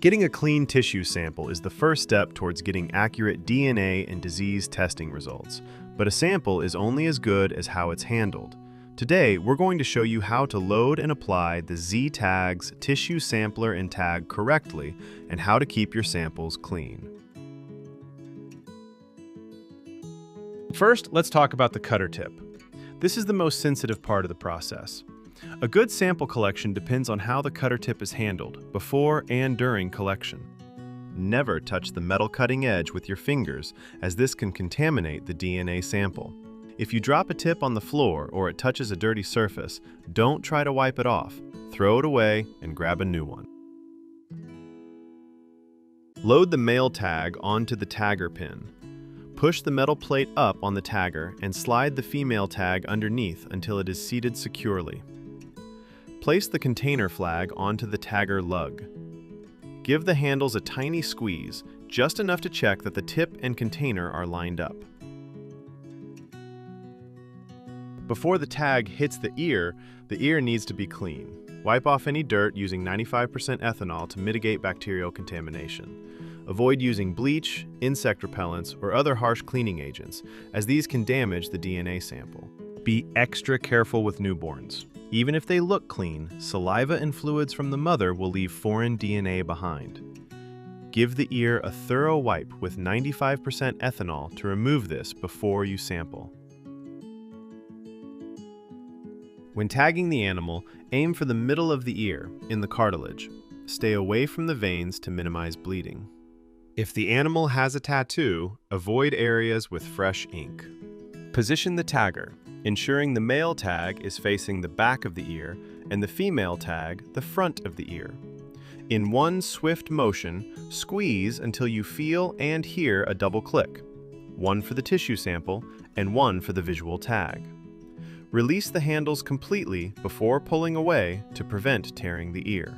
Getting a clean tissue sample is the first step towards getting accurate DNA and disease testing results, but a sample is only as good as how it's handled. Today, we're going to show you how to load and apply the Z-Tags tissue sampler and tag correctly and how to keep your samples clean. First, let's talk about the cutter tip. This is the most sensitive part of the process. A good sample collection depends on how the cutter tip is handled, before and during collection. Never touch the metal cutting edge with your fingers, as this can contaminate the DNA sample. If you drop a tip on the floor or it touches a dirty surface, don't try to wipe it off. Throw it away and grab a new one. Load the male tag onto the tagger pin. Push the metal plate up on the tagger and slide the female tag underneath until it is seated securely. Place the container flag onto the tagger lug. Give the handles a tiny squeeze, just enough to check that the tip and container are lined up. Before the tag hits the ear needs to be clean. Wipe off any dirt using 95% ethanol to mitigate bacterial contamination. Avoid using bleach, insect repellents, or other harsh cleaning agents, as these can damage the DNA sample. Be extra careful with newborns. Even if they look clean, saliva and fluids from the mother will leave foreign DNA behind. Give the ear a thorough wipe with 95% ethanol to remove this before you sample. When tagging the animal, aim for the middle of the ear, in the cartilage. Stay away from the veins to minimize bleeding. If the animal has a tattoo, avoid areas with fresh ink. Position the tagger, ensuring the male tag is facing the back of the ear and the female tag the front of the ear. In one swift motion, squeeze until you feel and hear a double click, one for the tissue sample and one for the visual tag. Release the handles completely before pulling away to prevent tearing the ear.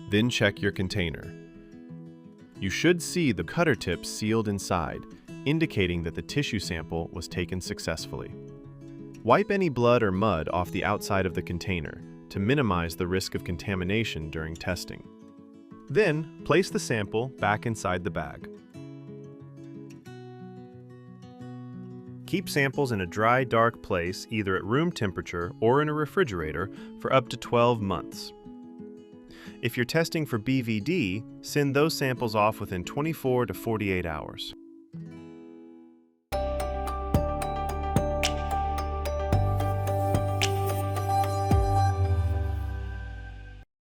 Then check your container. You should see the cutter tip sealed inside, indicating that the tissue sample was taken successfully. Wipe any blood or mud off the outside of the container to minimize the risk of contamination during testing. Then, place the sample back inside the bag. Keep samples in a dry, dark place, either at room temperature or in a refrigerator, for up to 12 months. If you're testing for BVD, send those samples off within 24 to 48 hours.